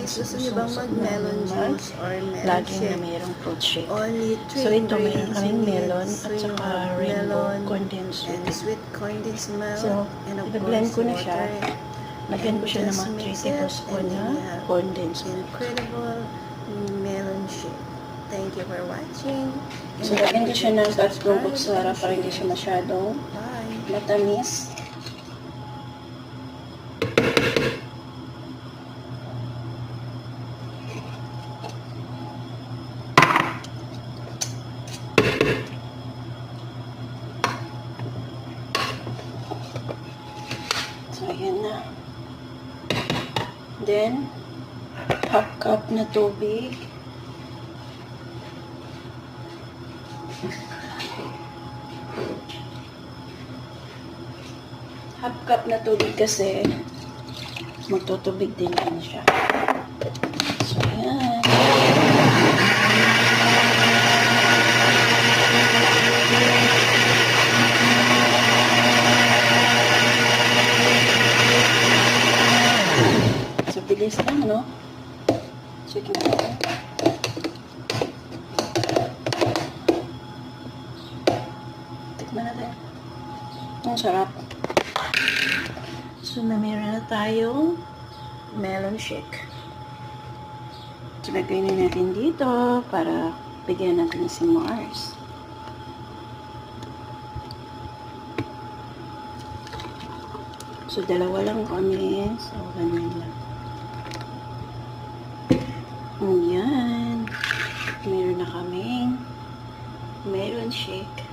Gusto niyo bang mag-melon juice or melon laging na shake? mayroong fruit shake. Only So 3 ito, mayroon ingredients kaming you need. melon at So you saka have rainbow melon condensed and milk. sweet condensed milk, So, and of i-blend course ko na siya. water. Lagyan ko siya ng Just mga 3 mix it, tablespoon and then na you have condensed milk. incredible melon shake. Thank you for watching. So, lagyan ko siya ng tatlong kutsara para hindi siya masyadong Bye. matamis. So, ayan na. Then, half cup na tubig. Half cup na tubig kasi magtutubig din siya. So, ayan. So, bilis lang, no? Sige na. Tikman natin. Ang sarap. So, meron na tayong melon shake. So, lagay na natin dito para bigyan natin si Mars. So, dalawa lang kami. So, ganyan lang. Ayan. Meron na kaming melon shake.